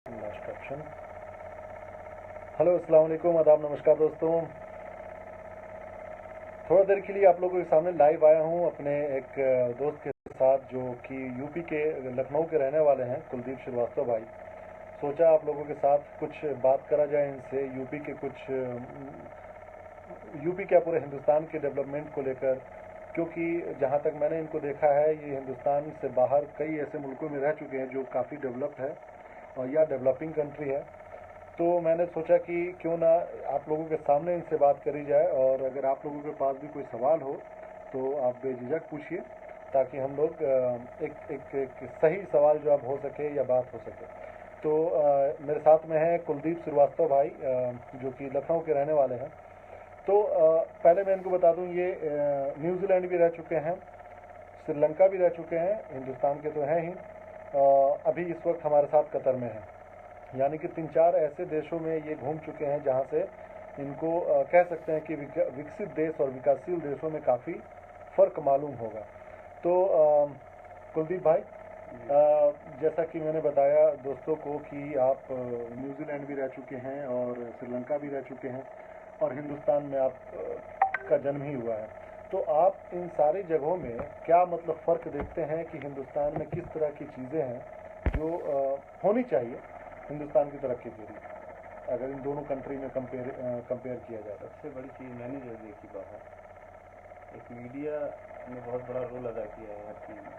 Instruction. Hello, अस्सलाम वालेकुम, आदाब, नमस्कार दोस्तों। थोड़ा देर के लिए आप लोगों के सामने लाइव आया हूं अपने एक दोस्त के साथ जो कि यूपी के लखनऊ के रहने वाले हैं, कुलदीप श्रीवास्तव भाई। सोचा आप लोगों के साथ कुछ बात करा जाए इनसे यूपी क्या पूरे हिंदुस्तान के डेवलपमेंट को लेकर, क्योंकि जहां तक मैंने इनको देखा है ये हिंदुस्तान से बाहर कई ऐसे मुल्कों में रह चुके हैं जो काफ़ी डेवलप्ड है और या डेवलपिंग कंट्री है। तो मैंने सोचा कि क्यों ना आप लोगों के सामने इनसे बात करी जाए, और अगर आप लोगों के पास भी कोई सवाल हो तो आप बेझिझक पूछिए, ताकि हम लोग एक सही सवाल जवाब हो सके या बात हो सके। तो मेरे साथ में है कुलदीप श्रीवास्तव भाई, जो कि लखनऊ के रहने वाले हैं। तो पहले मैं इनको बता दूं, ये न्यूजीलैंड भी रह चुके हैं, श्रीलंका भी रह चुके हैं, हिंदुस्तान के तो हैं ही। अभी इस वक्त हमारे साथ कतर में हैं, यानी कि 3-4 ऐसे देशों में ये घूम चुके हैं जहाँ से इनको कह सकते हैं कि विकसित देश और विकासशील देशों में काफ़ी फ़र्क मालूम होगा। तो कुलदीप भाई, जैसा कि मैंने बताया दोस्तों को कि आप न्यूजीलैंड भी रह चुके हैं और श्रीलंका भी रह चुके हैं और हिंदुस्तान में आप का जन्म ही हुआ है। तो आप इन सारी जगहों में क्या मतलब फ़र्क देखते हैं कि हिंदुस्तान में किस तरह की चीज़ें हैं जो होनी चाहिए हिंदुस्तान की तरक्की के लिए, अगर इन दोनों कंट्री में कंपेयर किया जाए? सबसे बड़ी चीज़ मैंने जो देखी बाहर, एक मीडिया ने बहुत बड़ा रोल अदा किया है हर चीज़ में।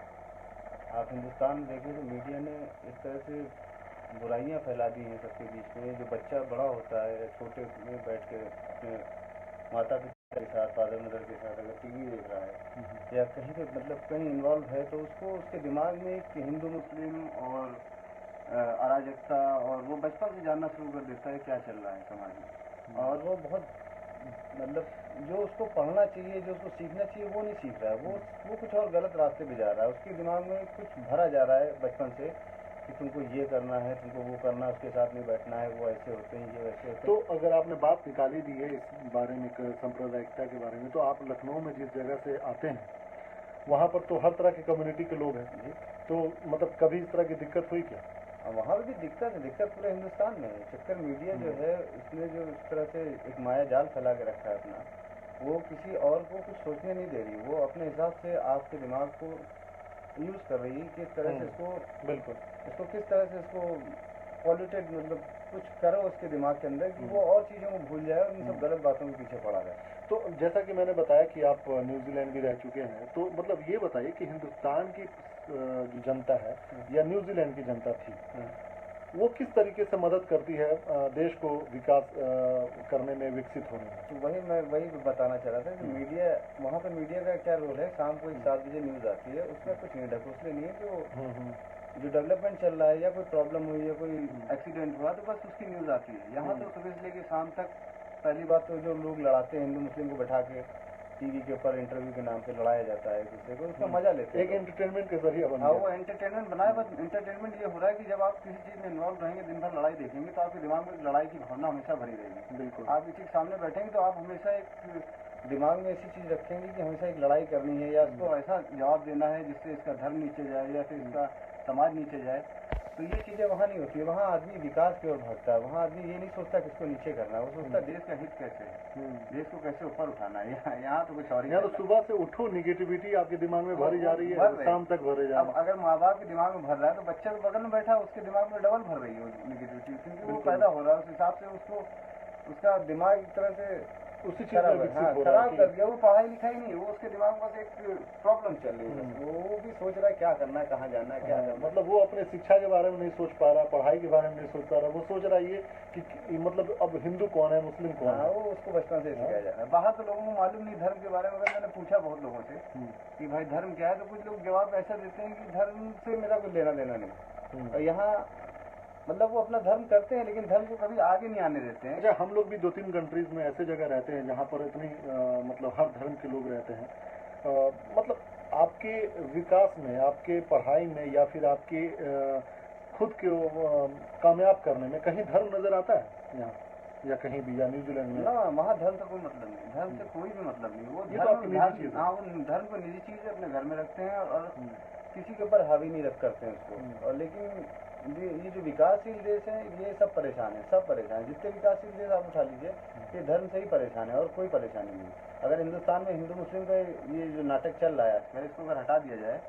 आप हिंदुस्तान देखें तो मीडिया ने इस तरह से बुराइयां फैला दी हैं सबके बीच में। जो बच्चा बड़ा होता है छोटे में बैठ के अपने माता पिता के साथ, फादर मदर के साथ अगर टीवी देख रहा है या कहीं पे मतलब कहीं इन्वॉल्व है, तो उसको उसके दिमाग में कि हिंदू मुस्लिम और अराजकता, और वो बचपन से जानना शुरू कर देता है क्या चल रहा है समाज में। और वो बहुत मतलब जो उसको पढ़ना चाहिए, जो उसको सीखना चाहिए, वो नहीं सीख रहा है। वो कुछ और गलत रास्ते पे जा रहा है। उसके दिमाग में कुछ भरा जा रहा है बचपन से कि तुमको ये करना है, तुमको वो करना है, उसके साथ नहीं बैठना है, वो ऐसे होते हैं, ये वैसे होते हैं। तो अगर आपने बात निकाली दी है इस बारे में, सांप्रदायिकता के बारे में, तो आप लखनऊ में जिस जगह से आते हैं वहाँ पर तो हर तरह की कम्युनिटी के लोग हैं जी। तो मतलब कभी इस तरह की दिक्कत हुई क्या? वहाँ पर भी दिक्कत है, दिक्कत पूरे हिंदुस्तान में है। चक्कर मीडिया जो है इसने जो इस तरह से एक माया जाल फैला के रखा है अपना, वो किसी और को कुछ सोचने नहीं दे रही। वो अपने हिसाब से आपके दिमाग को यूज़ कर रही है, किस तरह से इसको बिल्कुल इसको किस तरह से इसको पॉल्यूटेड मतलब कुछ करो उसके दिमाग के अंदर कि वो और चीज़ों को भूल जाए और इन सब गलत बातों के पीछे पड़ा रहे। तो जैसा कि मैंने बताया कि आप न्यूजीलैंड भी रह चुके हैं, तो मतलब ये बताइए कि हिंदुस्तान की जो जनता है या न्यूजीलैंड की जनता थी, वो किस तरीके से मदद करती है देश को विकास करने में, विकसित होने में? तो मैं वही बताना चाह रहा था कि मीडिया, वहाँ पे मीडिया का क्या रोल है। शाम को 7 बजे न्यूज़ आती है, उसमें कुछ नहीं ढकोसले नहीं है कि जो डेवलपमेंट चल रहा है या कोई प्रॉब्लम हुई है, कोई एक्सीडेंट हुआ, तो बस उसकी न्यूज़ आती है। यहाँ तो सुबह से लेकर शाम तक पहली बात तो जो लोग लड़ाते हैं, हिंदू मुस्लिम को बैठा के टीवी के ऊपर इंटरव्यू के नाम पे लड़ाया जाता है एक दूसरे को, उसका मजा लेते हैं। एक एंटरटेनमेंट के जरिए बना। हाँ, वो एंटरटेनमेंट बनाए, बस एंटरटेनमेंट ये हो रहा है कि जब आप किसी चीज़ में इन्वॉल्व रहेंगे, दिन भर लड़ाई देखेंगे, तो आपके दिमाग में लड़ाई की भावना हमेशा भरी रहेगी। बिल्कुल। आप किसी के सामने बैठेंगे तो आप हमेशा एक दिमाग में ऐसी चीज़ रखेंगे कि हमेशा एक लड़ाई करनी है या उसको ऐसा जवाब देना है जिससे इसका धर्म नीचे जाए या फिर इसका समाज नीचे जाए। तो ये चीज़ें वहाँ नहीं होती है। वहाँ आदमी विकास की ओर भागता है। वहाँ आदमी ये नहीं सोचता किसको नीचे करना है, वो सोचता है देश का हित कैसे है, देश को कैसे ऊपर उठाना है। यहाँ तो कुछ और ही। यहाँ तो सुबह से उठो, निगेटिविटी आपके दिमाग में भरी जा रही है, शाम तक भरे जा रही है। अब अगर माँ बाप के दिमाग में भर रहा है तो बच्चा तो बगल में बैठा है, उसके दिमाग में डबल भर रही है निगेटिविटी, क्योंकि वो पैदा हो रहा है उस हिसाब से। उसको उसका दिमाग एक तरह से उसी चीज में विकसित हो रहा खराब कर दिया। वो पढ़ाई लिखाई नहीं, वो उसके दिमाग में बस एक प्रॉब्लम चल रही है। वो भी सोच रहा है क्या करना है, कहाँ जाना है, क्या करना है। मतलब वो अपने शिक्षा के बारे में नहीं सोच पा रहा, पढ़ाई के बारे में नहीं सोच पा रहा। वो सोच रहा है ये कि मतलब अब हिंदू कौन है, मुस्लिम कौन है। वो उसको बचपन से सिखाया जा रहा है। बाहर तो लोगों को मालूम नहीं धर्म के बारे में। अगर मैंने पूछा बहुत लोगों से कि भाई धर्म क्या है, तो कुछ लोग जवाब ऐसा देते हैं कि धर्म से मेरा कुछ लेना देना नहीं। और यहाँ मतलब वो अपना धर्म करते हैं लेकिन धर्म को कभी आगे नहीं आने देते हैं। अच्छा, हम लोग भी 2-3 कंट्रीज में ऐसे जगह रहते हैं जहाँ पर इतनी मतलब हर धर्म के लोग रहते हैं। मतलब आपके विकास में, आपके पढ़ाई में या फिर आपके खुद के कामयाब करने में कहीं धर्म नजर आता है यहाँ या कहीं भी, या न्यूजीलैंड में? ना, वहाँ धर्म का कोई मतलब नहीं। धर्म से कोई भी मतलब नहीं। वो धर्म को निजी चीज अपने घर में रखते हैं और किसी के ऊपर हावी नहीं करते हैं उसको। और लेकिन ये जो विकासशील देश हैं ये सब परेशान है, सब परेशान है। जितने विकासशील देश आप उठा लीजिए, ये धर्म से ही परेशान है और कोई परेशानी नहीं। अगर हिंदुस्तान में हिंदू मुस्लिम का ये जो नाटक चल रहा है अगर इसको अगर हटा दिया जाए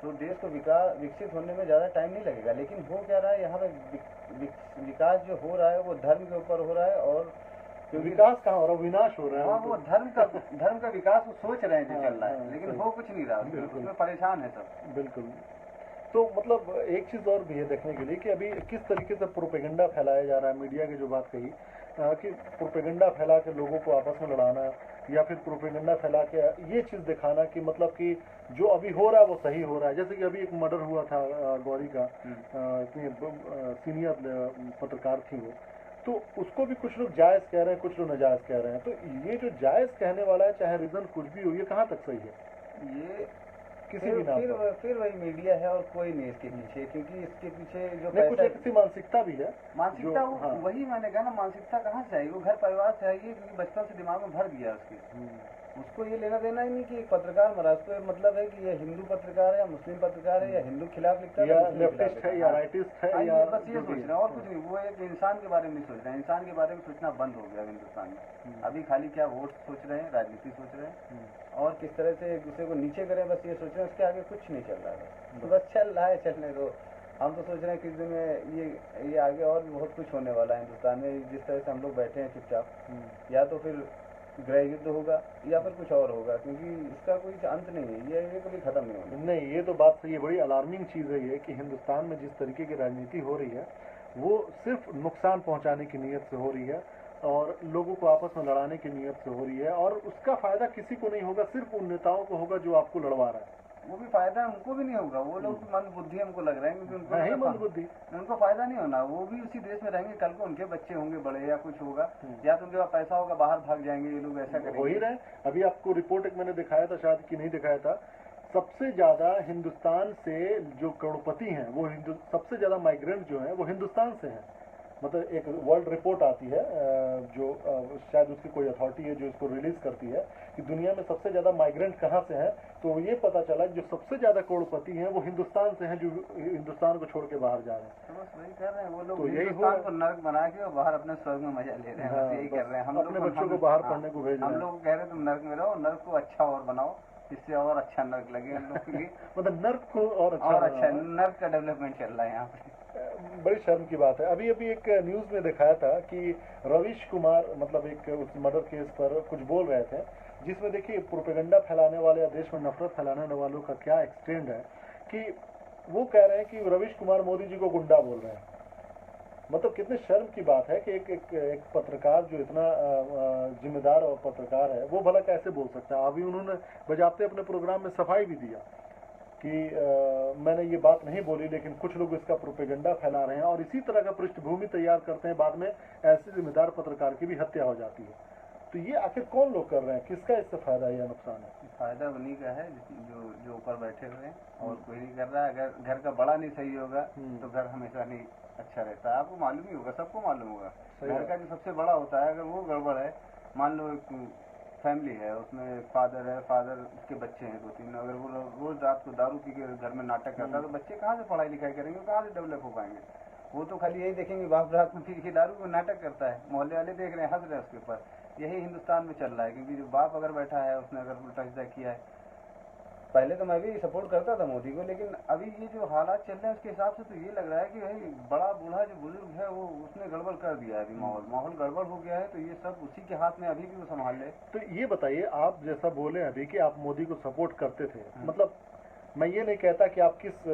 तो देश को विकसित होने में ज़्यादा टाइम नहीं लगेगा। लेकिन हो क्या रहा है यहाँ पे विकास जो हो रहा है वो धर्म के ऊपर हो रहा है, और विकास कहाँ हो रहा है, विनाश हो रहा है। हाँ, वो धर्म का विकास वो सोच रहे हैं जो चल रहा है, लेकिन हो कुछ नहीं रहा, उसमें परेशान है सब। बिल्कुल। तो मतलब एक चीज़ और भी है देखने के लिए कि अभी किस तरीके से प्रोपेगेंडा फैलाया जा रहा है। मीडिया की जो बात कही कि प्रोपेगेंडा फैला के लोगों को आपस में लड़ाना, या फिर प्रोपेगेंडा फैला के ये चीज़ दिखाना कि मतलब कि जो अभी हो रहा है वो सही हो रहा है। जैसे कि अभी एक मर्डर हुआ था गौरी का, इतनी सीनियर पत्रकार थी वो, तो उसको भी कुछ लोग जायज़ कह रहे हैं, कुछ लोग नाजायज़ कह रहे हैं। तो ये जो जायज़ कहने वाला है, चाहे रीज़न कुछ भी हो, ये कहाँ तक सही है? ये किसी भी नाम पर फिर वही मीडिया है और कोई नहीं इसके पीछे, क्योंकि इसके पीछे जो कुछ ऐसी मानसिकता भी है। मानसिकता हाँ। वही मैंने कहा ना, मानसिकता कहाँ से आई? वो घर परिवार से आई है, क्योंकि बचपन से दिमाग में भर दिया उसके। उसको ये लेना देना ही नहीं कि एक पत्रकार मरा, उसको मतलब है कि ये हिंदू पत्रकार है या मुस्लिम पत्रकार है या हिंदू खिलाफ लिखता है या लेफ्टिस्ट है या राइटिस्ट है, या बस ये सोच रहे हैं और कुछ नहीं। वो एक इंसान के बारे में नहीं सोच रहे हैं, इंसान के बारे में सोचना बंद हो गया हिंदुस्तान में। अभी खाली क्या वोट सोच रहे हैं, राजनीति सोच रहे हैं और किस तरह से एक दूसरे को नीचे करें, बस ये सोच रहे हैं। उसके आगे कुछ नहीं चल रहा है, तो बस चल रहा है, चलने दो। हम तो सोच रहे हैं कि इस दिन में ये आगे और भी बहुत कुछ होने वाला है हिंदुस्तान में। जिस तरह से हम लोग बैठे हैं चुपचाप, या तो फिर गृह युद्ध होगा या फिर कुछ और होगा, क्योंकि इसका कोई अंत नहीं है, ये कभी खत्म नहीं होगा। नहीं, ये तो बात सही है। बड़ी अलार्मिंग चीज़ है ये कि हिंदुस्तान में जिस तरीके की राजनीति हो रही है वो सिर्फ नुकसान पहुंचाने की नीयत से हो रही है और लोगों को आपस में लड़ाने की नीयत से हो रही है, और उसका फायदा किसी को नहीं होगा, सिर्फ उन नेताओं को होगा जो आपको लड़वा रहा है। वो भी फायदा उनको भी नहीं होगा, वो लोग मंद बुद्धि हमको लग रहे हैं, क्योंकि उनको मंद बुद्धि, उनको फायदा नहीं होना। वो भी उसी देश में रहेंगे, कल को उनके बच्चे होंगे बड़े या कुछ होगा, या तो उनके पास पैसा होगा, बाहर भाग जाएंगे ये लोग, ऐसा करेंगे। हो ही रहे। अभी आपको रिपोर्ट एक मैंने दिखाया था, शायद कि नहीं दिखाया था, सबसे ज्यादा हिंदुस्तान से जो करोड़पति हैं वो सबसे ज्यादा माइग्रेंट जो हैं वो हिंदुस्तान से हैं। मतलब एक वर्ल्ड रिपोर्ट आती है जो शायद उसकी कोई अथॉरिटी है जो इसको रिलीज करती है कि दुनिया में सबसे ज्यादा माइग्रेंट कहाँ से हैं, तो ये पता चला जो सबसे ज्यादा करोड़पति हैं वो हिंदुस्तान से हैं, जो हिंदुस्तान को छोड़ के बाहर जा रहे हैं। तो बस वही कर रहे हैं वो लोग, तो हिंदुस्तान को नर्क बना के और बाहर अपने स्वर्ग में मजा ले रहे हैं। बस यही कर रहे हैं। हम अपने बच्चों को बाहर पढ़ने को भेज रहे हैं। हम लोग कह रहे हैं तुम नर्क में रहो, नर्क को अच्छा और बनाओ, इससे और अच्छा नर्क लगे हम लोग के लिए। मतलब नर्क को और अच्छा नर्क का डेवलपमेंट चल रहा है यहाँ पे। बड़ी शर्म की बात है। अभी एक न्यूज में दिखाया था कि रवीश कुमार मतलब एक उस मर्डर केस पर कुछ बोल रहे थे, जिसमें देखिए प्रोपेगेंडा फैलाने वाले या देश में नफरत फैलाने वालों का क्या एक्सटेंड है कि वो कह रहे हैं कि रवीश कुमार मोदी जी को गुंडा बोल रहे हैं। मतलब कितने शर्म की बात है कि एक पत्रकार जो इतना जिम्मेदार और पत्रकार है वो भला कैसे बोल सकता है। अभी उन्होंने बजाते अपने प्रोग्राम में सफाई भी दिया कि मैंने ये बात नहीं बोली, लेकिन कुछ लोग इसका प्रोपेगेंडा फैला रहे हैं और इसी तरह का पृष्ठभूमि तैयार करते हैं। बाद में ऐसे जिम्मेदार पत्रकार की भी हत्या हो जाती है। तो ये आखिर कौन लोग कर रहे हैं, किसका इससे फायदा या नुकसान है? फायदा उन्हीं का है जो ऊपर बैठे हुए हैं, और कोई नहीं कर रहा है। अगर घर का बड़ा नहीं सही होगा तो घर हमेशा नहीं अच्छा रहता है। आपको मालूम ही होगा, सबको मालूम होगा। घर का जो सबसे बड़ा होता है, अगर वो गड़बड़ है, मान लो एक फैमिली है, उसमें फादर है, फादर उसके बच्चे हैं 2-3, अगर वो रोज रात को दारू पी के घर में नाटक करता है तो बच्चे कहाँ से पढ़ाई लिखाई करेंगे, कहाँ से डेवलप हो पाएंगे? वो तो खाली यही देखेंगे बाप रात में पी के दारू को नाटक करता है, मोहल्ले वाले देख रहे हैं, हंस रहे हैं उसके ऊपर। यही हिंदुस्तान में चल रहा है, क्योंकि जो बाप अगर बैठा है उसने अगर उल्टा सीधा किया है, पहले तो मैं भी सपोर्ट करता था मोदी को, लेकिन अभी ये जो हालात चल रहे हैं उसके हिसाब से तो ये लग रहा है कि भाई बड़ा बूढ़ा जो बुजुर्ग है वो उसने गड़बड़ कर दिया है। अभी माहौल गड़बड़ हो गया है, तो ये सब उसी के हाथ में अभी भी वो संभाल ले। तो ये बताइए, आप जैसा बोले अभी कि आप मोदी को सपोर्ट करते थे, मतलब मैं ये नहीं कहता कि आप किस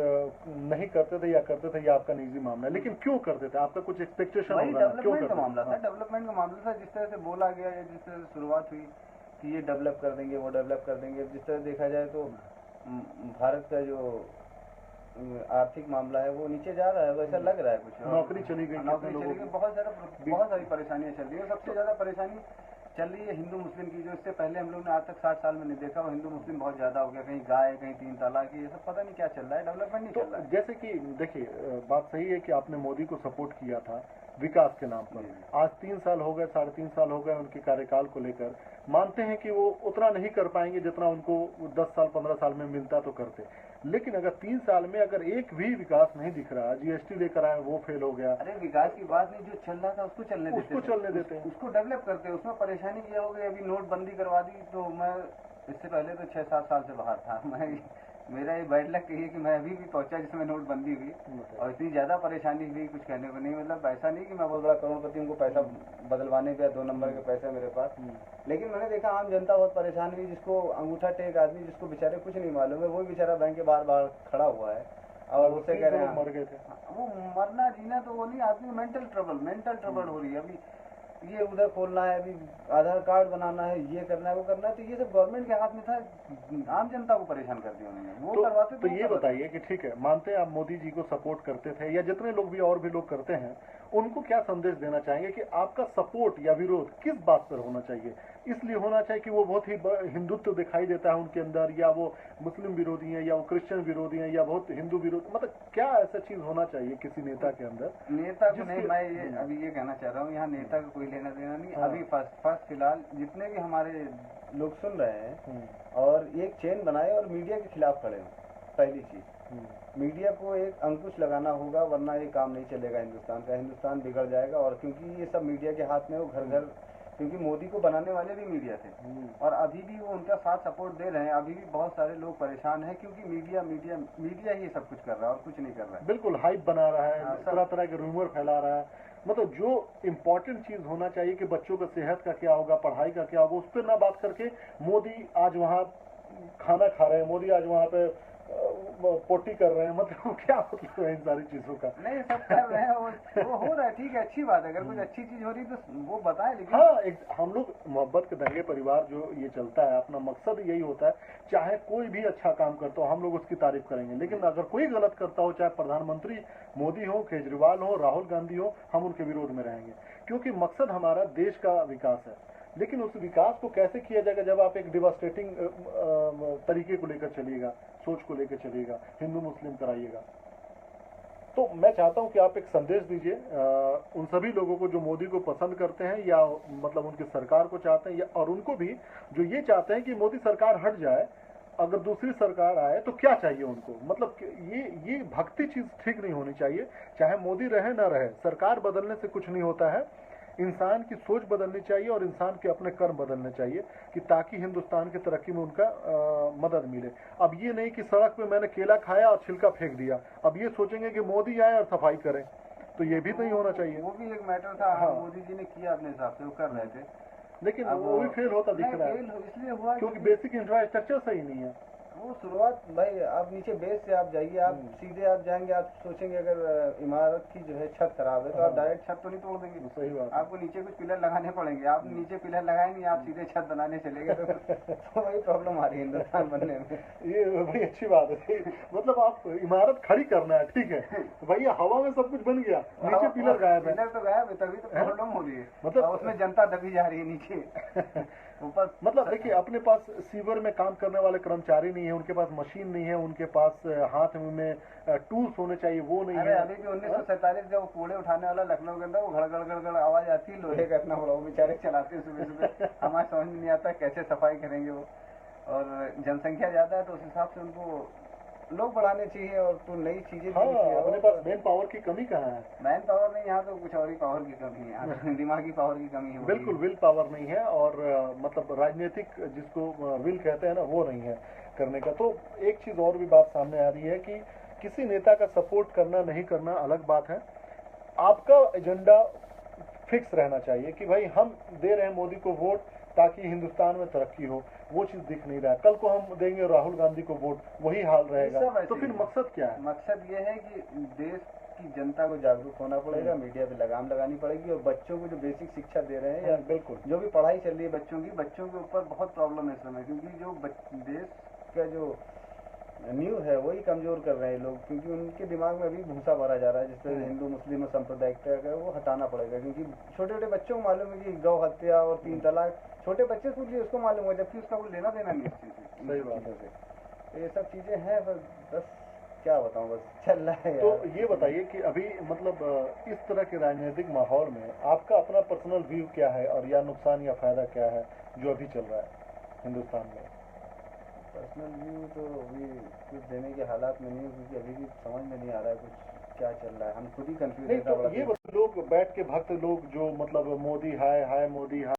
नहीं करते थे या करते थे, ये आपका निजी मामला है, लेकिन क्यों करते थे? आपका कुछ एक्सपेक्टेशन होगा? डेवलपमेंट का मामला था, डेवलपमेंट का मामला था। जिस तरह से बोला गया या जिस तरह से शुरुआत हुई कि ये डेवलप कर देंगे, वो डेवलप कर देंगे, जिस तरह देखा जाए तो भारत का जो आर्थिक मामला है वो नीचे जा रहा है, वैसा लग रहा है। कुछ नौकरी चली गई, बहुत सारी परेशानियां चल रही है। सबसे ज्यादा परेशानी चल रही है हिंदू मुस्लिम की, जो इससे पहले हम लोग ने आज तक 60 साल में नहीं देखा। वो हिंदू मुस्लिम बहुत ज्यादा हो गया, कहीं गाय, कहीं 3 तलाक, ये सब पता नहीं क्या चल रहा है, डेवलपमेंट नहीं चल रहा है। जैसे कि देखिए, बात सही है कि आपने मोदी को सपोर्ट किया था विकास के नाम पर। आज 3 साल हो गए, 3.5 साल हो गए उनके कार्यकाल को लेकर। मानते हैं कि वो उतना नहीं कर पाएंगे जितना उनको 10 साल 15 साल में मिलता तो करते, लेकिन अगर 3 साल में अगर एक भी विकास नहीं दिख रहा, जीएसटी लेकर आए वो फेल हो गया। अरे विकास की बात नहीं, जो चल रहा था उसको चलने देते हैं, उसको डेवलप करते हैं। उसमें परेशानी ये हो गई, अभी नोटबंदी करवा दी, तो मैं इससे पहले तो 6-7 साल से बाहर था। मेरा ये बैड लक है कि मैं अभी भी पहुंचा जिसमें नोटबंदी हुई, और इतनी ज्यादा परेशानी हुई कुछ कहने को नहीं। मतलब ऐसा नहीं कि मैं बहुत बड़ा करोड़पति, उनको पैसा बदलवाने पे 2 नंबर के पैसे मेरे पास, लेकिन मैंने देखा आम जनता बहुत परेशान हुई, जिसको अंगूठा टेक आदमी, जिसको बेचारे कुछ नहीं मालूम है, वो बेचारा बैंक के बाहर खड़ा हुआ है और उससे कह रहे हैं मर गए थे। वो मरना जीना तो वो नहीं, आदमी मेंटल ट्रबल हो रही है। अभी ये उधर खोलना है, अभी आधार कार्ड बनाना है, ये करना है, वो करना है, तो ये सब गवर्नमेंट के हाथ में था। आम जनता को परेशान कर दिया उन्होंने, वो करवाते तो ये बताइए कि ठीक है, मानते हैं आप मोदी जी को सपोर्ट करते थे, या जितने लोग भी और भी लोग करते हैं, उनको क्या संदेश देना चाहेंगे कि आपका सपोर्ट या विरोध किस बात पर होना चाहिए? इसलिए होना चाहिए कि वो बहुत ही हिंदुत्व दिखाई देता है उनके अंदर, या वो मुस्लिम विरोधी है, या वो क्रिश्चियन विरोधी है, या बहुत हिंदू विरोधी, मतलब क्या ऐसा चीज होना चाहिए किसी नेता के अंदर? नेता को नहीं, मैं ये अभी ये कहना चाह रहा हूँ, यहाँ नेता का कोई लेना देना नहीं। अभी फर्स्ट फिलहाल जितने भी हमारे लोग सुन रहे हैं, और एक चेन बनाए और मीडिया के खिलाफ खड़े हों। पहली चीज, मीडिया को एक अंकुश लगाना होगा, वरना ये काम नहीं चलेगा हिंदुस्तान का। हिंदुस्तान बिगड़ जाएगा, और क्योंकि ये सब मीडिया के हाथ में, वो घर घर, क्योंकि मोदी को बनाने वाले भी मीडिया थे, और अभी भी वो उनका साथ सपोर्ट दे रहे हैं। अभी भी बहुत सारे लोग परेशान हैं, क्योंकि मीडिया ही सब कुछ कर रहा है और कुछ नहीं कर रहा है। बिल्कुल हाइप बना रहा है, तरह तरह के रूमर फैला रहा है। मतलब जो इम्पोर्टेंट चीज होना चाहिए कि बच्चों का सेहत का क्या होगा, पढ़ाई का क्या होगा, उस पर ना बात करके मोदी आज वहाँ खाना खा रहे हैं, मोदी आज वहाँ पे पोटी कर रहे हैं, मतलब क्या मतलब है इन सारी चीजों का? नहीं, सब कर रहे हैं, वो हो रहा है, ठीक है, अच्छी बात है। अगर कुछ अच्छी चीज हो रही है तो वो बताए। लेकिन हाँ, हम लोग मोहब्बत के दंगे परिवार जो ये चलता है, अपना मकसद यही होता है, चाहे कोई भी अच्छा काम करता हो हम लोग उसकी तारीफ करेंगे, लेकिन अगर कोई गलत करता हो, चाहे प्रधानमंत्री मोदी हो, केजरीवाल हो, राहुल गांधी हो, हम उनके विरोध में रहेंगे, क्योंकि मकसद हमारा देश का विकास है। लेकिन उस विकास को कैसे किया जाएगा जब आप एक डिवास्टेटिंग तरीके को लेकर चलिएगा, सोच को लेकर चलिएगा, हिंदू मुस्लिम कराइएगा। तो मैं चाहता हूं कि आप एक संदेश दीजिए उन सभी लोगों को जो मोदी को पसंद करते हैं, या मतलब उनकी सरकार को चाहते हैं, या और उनको भी जो ये चाहते हैं कि मोदी सरकार हट जाए, अगर दूसरी सरकार आए तो क्या चाहिए उनको? मतलब ये भक्ति चीज ठीक नहीं होनी चाहिए। चाहे मोदी रहे ना रहे, सरकार बदलने से कुछ नहीं होता है, इंसान की सोच बदलनी चाहिए और इंसान के अपने कर्म बदलने चाहिए, कि ताकि हिंदुस्तान की तरक्की में उनका मदद मिले। अब ये नहीं कि सड़क पे मैंने केला खाया और छिलका फेंक दिया, अब ये सोचेंगे कि मोदी आए और सफाई करें, तो ये भी नहीं होना चाहिए। वो भी एक मैटर था। हाँ, मोदी जी ने किया अपने हिसाब से, वो कर रहे थे, लेकिन वो भी फेल होता दिख रहा है, इसलिए हुआ क्योंकि बेसिक इंफ्रास्ट्रक्चर सही नहीं है। वो शुरुआत भाई, आप नीचे बेस से आप जाइए, आप सीधे आप जाएंगे, आप सोचेंगे अगर इमारत की जो है छत खराब है तो आप डायरेक्ट छत तो नहीं तोड़ देंगे। सही बात। आपको नीचे कुछ पिलर लगाने पड़ेंगे, आप नीचे पिलर लगाए नहीं, आप सीधे छत बनाने चले गए, तो वही प्रॉब्लम आ रही है हिंदुस्तान बनने में। ये बड़ी अच्छी बात है, मतलब आप इमारत खड़ी करना है, ठीक है भैया, हवा में सब कुछ बन गया, नीचे पिलर गायब है। पिलर तो गायब है, तभी तो प्रॉब्लम हो रही है, मतलब उसमें जनता दबी जा रही है नीचे ऊपर। मतलब देखिए, अपने पास सीवर में काम करने वाले कर्मचारी नहीं है, उनके पास मशीन नहीं है, उनके पास हाथ में टूल्स होने चाहिए, वो नहीं है। अभी भी 1947 जब कूड़े उठाने वाला लखनऊ के अंदर, वो घड़ घड़ आवाज आती है, लोहे का इतना बड़ा, वो बेचारे चलाते हैं सुबह सुबह। हमारे समझ में नहीं आता कैसे सफाई करेंगे वो, और जनसंख्या ज्यादा है तो उस हिसाब से उनको लोग बढ़ाने चाहिए, और तो नई चीजें। हाँ, अपने पास मैन पावर की कमी कहाँ है? मैन पावर नहीं, यहाँ तो कुछ और ही पावर की कमी है, यहाँ दिमागी पावर की कमी है। बिल्कुल, विल पावर नहीं है, और मतलब राजनीतिक जिसको विल कहते हैं ना, वो नहीं है करने का। तो एक चीज और भी बात सामने आ रही है कि किसी नेता का सपोर्ट करना नहीं करना अलग बात है, आपका एजेंडा फिक्स रहना चाहिए कि भाई हम दे रहे हैं मोदी को वोट ताकि हिंदुस्तान में तरक्की हो, वो चीज दिख नहीं रहा है। कल को हम देंगे राहुल गांधी को वोट, वही हाल रहेगा, तो फिर मकसद क्या है? मकसद ये है कि देश की जनता को जागरूक होना पड़ेगा, मीडिया पे लगाम लगानी पड़ेगी, और बच्चों को जो बेसिक शिक्षा दे रहे हैं, या बिल्कुल जो भी पढ़ाई चल रही है बच्चों के ऊपर बहुत प्रॉब्लम है इस समय, क्योंकि जो देश का जो न्यू है वही कमजोर कर रहे हैं लोग, क्योंकि उनके दिमाग में अभी भूसा भरा जा रहा है, जिससे हिंदू मुस्लिम सांप्रदायिकता है वो हटाना पड़ेगा। क्योंकि छोटे छोटे बच्चों को मालूम है कि गौ हत्या और 3 तलाक, छोटे बच्चे से पूछिए उसको मालूम है, जबकि उसका कोई लेना देना नहीं इस चीज से। सही बात है। तो ये सब चीजें हैं, बस क्या बताऊं, बस चल रहा है। तो ये बताइए कि अभी मतलब इस तरह के राजनीतिक माहौल में आपका अपना पर्सनल व्यू क्या है, और या नुकसान या फायदा क्या है जो अभी चल रहा है हिंदुस्तान में? पर्सनल व्यू तो अभी कुछ देने के हालात में नहीं हूँ, क्योंकि अभी भी समझ में नहीं आ रहा है कुछ क्या चल रहा है, हम खुद ही कंफ्यूज नहीं है तो बड़ा ये लोग बैठ के भक्त लोग जो मतलब मोदी हाय हाय मोदी हाय